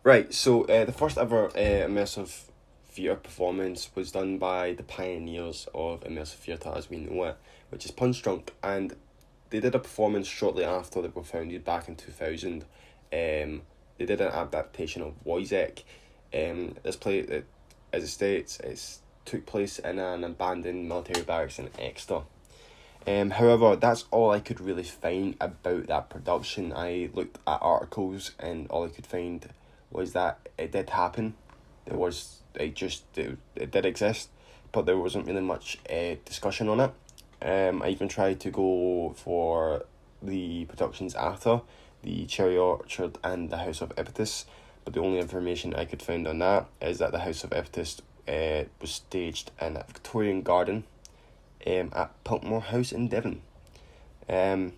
Right, so the first ever immersive theatre performance was done by the pioneers of immersive theatre as we know it, which is Punch Drunk, and they did a performance shortly after they were founded back in 2000. They did an adaptation of Wojciech. This play, as it states, it took place in an abandoned military barracks in Exeter. However, that's all I could really find about that production. I looked at articles and all I could find was that it did happen. It did exist, but there wasn't really much discussion on it. I even tried to go for the productions after the Cherry Orchard and the House of Epictetus, but the only information I could find on that is that the House of Epictetus was staged in a Victorian garden at Piltmore House in Devon. So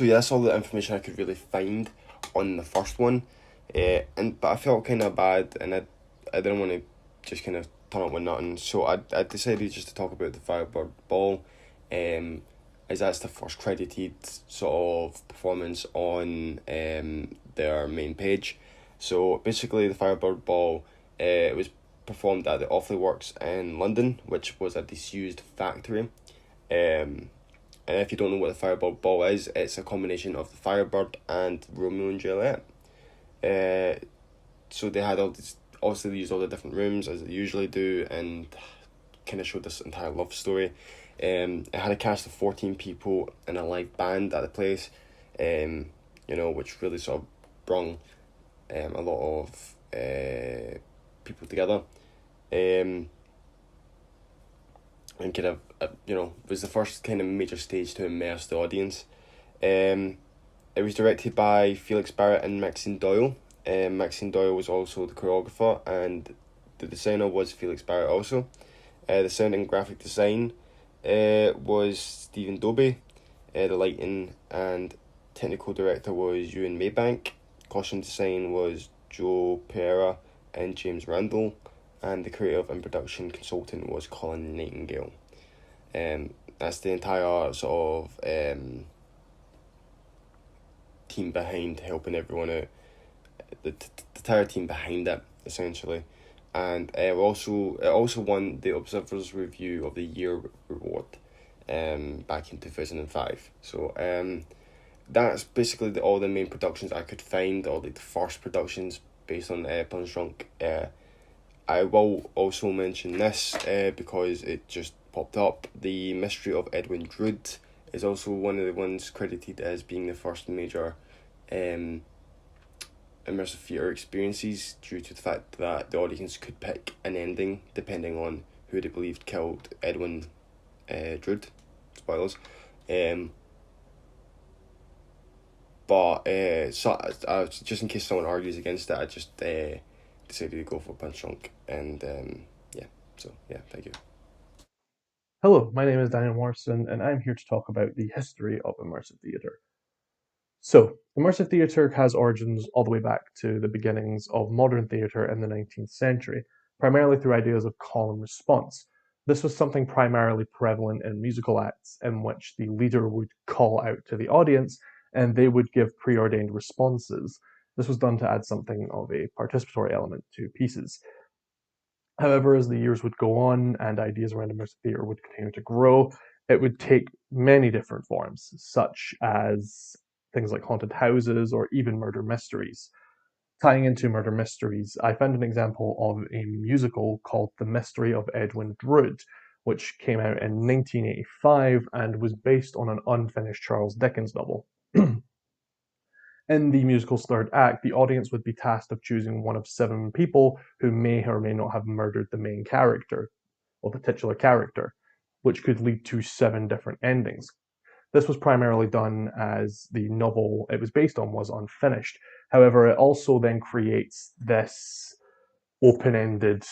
yeah, that's all the information I could really find on the first one. But I felt kind of bad, and I didn't want to just kind of turn up with nothing. So I decided just to talk about the Firebird Ball, as that's the first credited sort of performance on their main page. So basically, the Firebird Ball, it was performed at the Awfully Works in London, which was a disused factory. And if you don't know what the Firebird Ball is, it's a combination of the Firebird and Romeo and Juliet. So they had obviously they used all the different rooms as they usually do, and kind of showed this entire love story. It had a cast of 14 people and a live band at the place, which really sort of brung a lot of people together. And kind of, was the first kind of major stage to immerse the audience. It was directed by Felix Barrett and Maxine Doyle. Maxine Doyle was also the choreographer, and the designer was Felix Barrett also. The sound and graphic design was Stephen Dobie. The lighting and technical director was Ewan Maybank. Costume design was Joe Pereira and James Randall, and the creative and production consultant was Colin Nightingale. That's the entire sort of team behind helping everyone out. The entire team behind it, essentially. And it also won the Observer's Review of the Year award back in 2005. So that's basically all the main productions I could find, or like the first productions based on Punch Drunk. I will also mention this because it just popped up. The Mystery of Edwin Drood is also one of the ones credited as being the first major immersive theatre experiences, due to the fact that the audience could pick an ending depending on who they believed killed Edwin Drood. Spoilers. Just in case someone argues against it, I just decided to go for Punch Drunk, and thank you. Hello, my name is Daniel Morrison, and I'm here to talk about the history of immersive theatre. So, immersive theatre has origins all the way back to the beginnings of modern theatre in the 19th century, primarily through ideas of call and response. This was something primarily prevalent in musical acts, in which the leader would call out to the audience and they would give preordained responses. This was done to add something of a participatory element to pieces. However, as the years would go on and ideas around immersive theatre would continue to grow, it would take many different forms, such as things like haunted houses or even murder mysteries. Tying into murder mysteries, I found an example of a musical called The Mystery of Edwin Drood, which came out in 1985 and was based on an unfinished Charles Dickens novel. In the musical's third act, the audience would be tasked of choosing one of 7 people who may or may not have murdered the main character, or the titular character, which could lead to 7 different endings. This was primarily done as the novel it was based on was unfinished. However, it also then creates this open-ended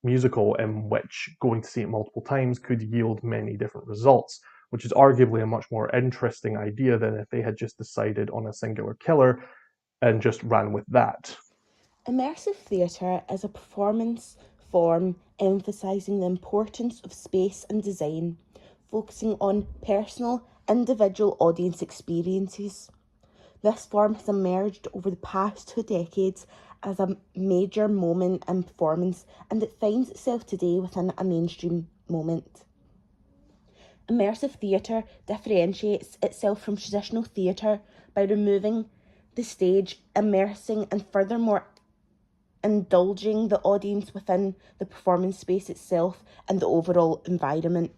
musical in which going to see it multiple times could yield many different results, which is arguably a much more interesting idea than if they had just decided on a singular killer and just ran with that. Immersive theatre is a performance form emphasising the importance of space and design, focusing on personal, individual audience experiences. This form has emerged over the past 2 decades as a major moment in performance, and it finds itself today within a mainstream moment. Immersive theatre differentiates itself from traditional theatre by removing the stage, immersing and furthermore indulging the audience within the performance space itself and the overall environment.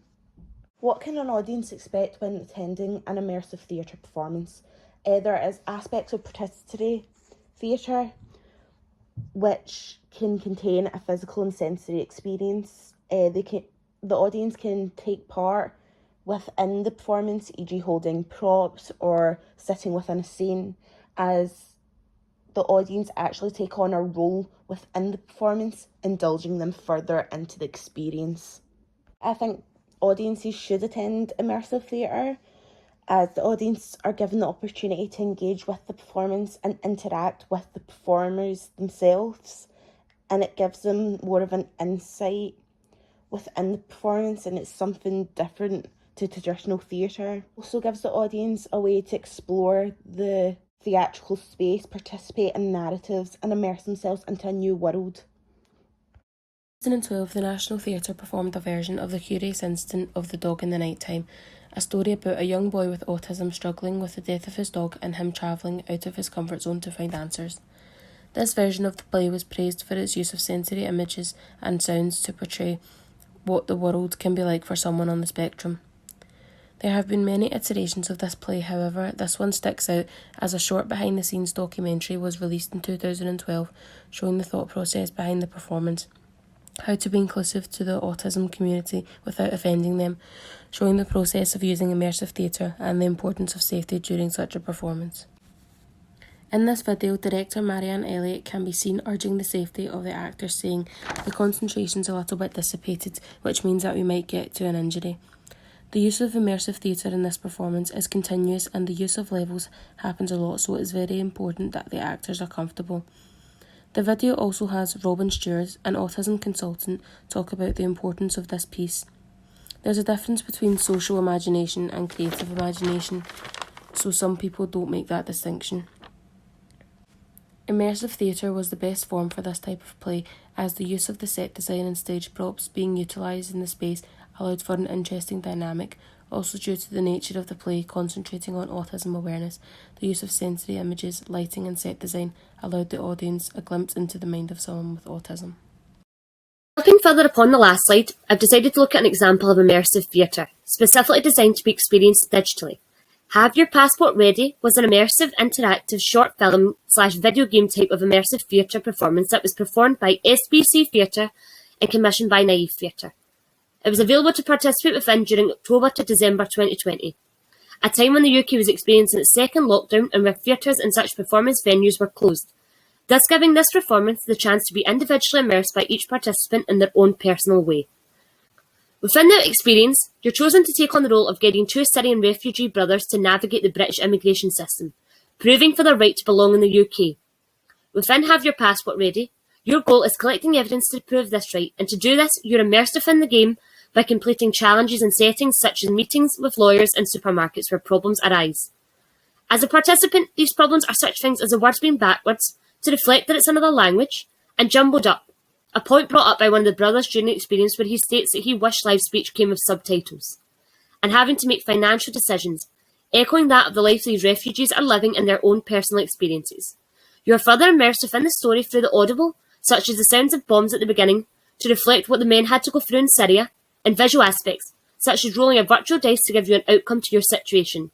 What can an audience expect when attending an immersive theatre performance? There is aspects of participatory theatre which can contain a physical and sensory experience. The audience can take part within the performance, e.g. holding props or sitting within a scene, as the audience actually take on a role within the performance, indulging them further into the experience. I think audiences should attend immersive theatre, as the audience are given the opportunity to engage with the performance and interact with the performers themselves, and it gives them more of an insight within the performance, and it's something different to traditional theatre. Also gives the audience a way to explore the theatrical space, participate in narratives and immerse themselves into a new world. In 2012, the National Theatre performed a version of The Curious Incident of the Dog in the Night-Time, a story about a young boy with autism struggling with the death of his dog and him travelling out of his comfort zone to find answers. This version of the play was praised for its use of sensory images and sounds to portray what the world can be like for someone on the spectrum. There have been many iterations of this play, however, this one sticks out as a short behind-the-scenes documentary was released in 2012, showing the thought process behind the performance, how to be inclusive to the autism community without offending them, showing the process of using immersive theatre and the importance of safety during such a performance. In this video, director Marianne Elliott can be seen urging the safety of the actors, saying, "The concentration's a little bit dissipated, which means that we might get to an injury." The use of immersive theatre in this performance is continuous and the use of levels happens a lot, so it is very important that the actors are comfortable. The video also has Robin Stewart, an autism consultant, talk about the importance of this piece. There's a difference between social imagination and creative imagination, so some people don't make that distinction. Immersive theatre was the best form for this type of play, as the use of the set design and stage props being utilised in the space allowed for an interesting dynamic. Also, due to the nature of the play concentrating on autism awareness, the use of sensory images, lighting and set design allowed the audience a glimpse into the mind of someone with autism. Looking further upon the last slide, I've decided to look at an example of immersive theatre, specifically designed to be experienced digitally. Have Your Passport Ready was an immersive, interactive, short film/video game type of immersive theatre performance that was performed by SBC Theatre and commissioned by Naive Theatre. It was available to participate within during October to December 2020, a time when the UK was experiencing its second lockdown and where theatres and such performance venues were closed, thus giving this performance the chance to be individually immersed by each participant in their own personal way. Within the experience, you're chosen to take on the role of guiding two Syrian refugee brothers to navigate the British immigration system, proving for their right to belong in the UK. Within Have Your Passport Ready, your goal is collecting evidence to prove this right, and to do this, you're immersed within the game by completing challenges in settings such as meetings with lawyers and supermarkets where problems arise. As a participant, these problems are such things as the words being backwards, to reflect that it's another language, and jumbled up, a point brought up by one of the brothers during the experience where he states that he wished live speech came with subtitles, and having to make financial decisions, echoing that of the life these refugees are living in their own personal experiences. You are further immersed within the story through the audible, such as the sounds of bombs at the beginning, to reflect what the men had to go through in Syria, and visual aspects, such as rolling a virtual dice to give you an outcome to your situation,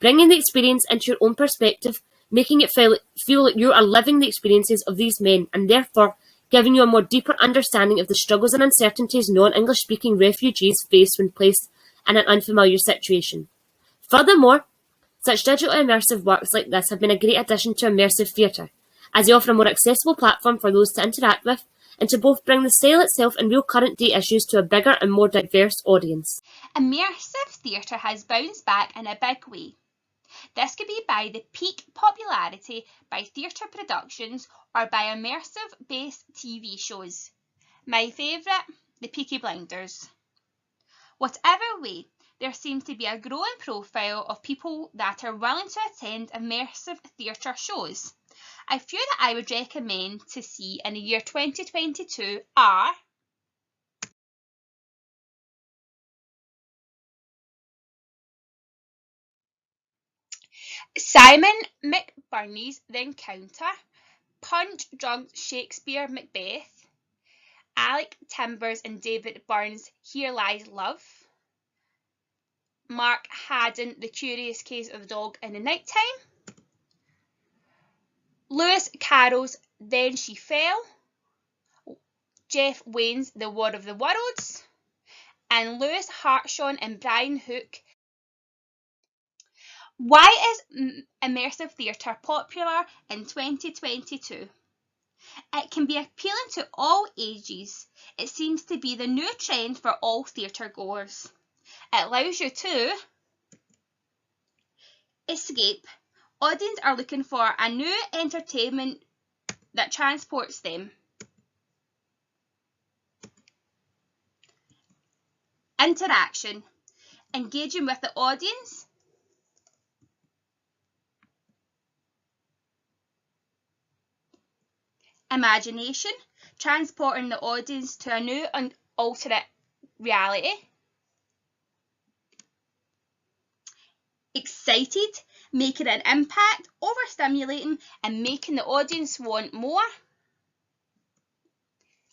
bringing the experience into your own perspective, making it feel like you are living the experiences of these men, and therefore giving you a more deeper understanding of the struggles and uncertainties non-English speaking refugees face when placed in an unfamiliar situation. Furthermore, such digital immersive works like this have been a great addition to immersive theatre, as they offer a more accessible platform for those to interact with, and to both bring the style itself and real current day issues to a bigger and more diverse audience. Immersive theatre has bounced back in a big way. This could be by the peak popularity by theatre productions or by immersive-based TV shows. My favourite, the Peaky Blinders. Whatever way, there seems to be a growing profile of people that are willing to attend immersive theatre shows. A few that I would recommend to see in the year 2022 are Simon McBurney's The Encounter, Punch Drunk Shakespeare Macbeth, Alec Timbers and David Byrne's Here Lies Love, Mark Haddon, The Curious Case of the Dog in the Nighttime, Lewis Carroll's Then She Fell, Jeff Wayne's The War of the Worlds, and Lewis Hartshorne and Brian Hook. Why is immersive theatre popular in 2022? It can be appealing to all ages. It seems to be the new trend for all theatre goers. It allows you to escape. Audiences are looking for a new entertainment that transports them. Interaction. Engaging with the audience. Imagination. Transporting the audience to a new and alternate reality. Excited. Making an impact, overstimulating and making the audience want more.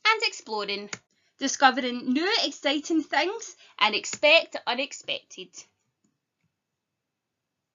And exploring. Discovering new exciting things and expect the unexpected.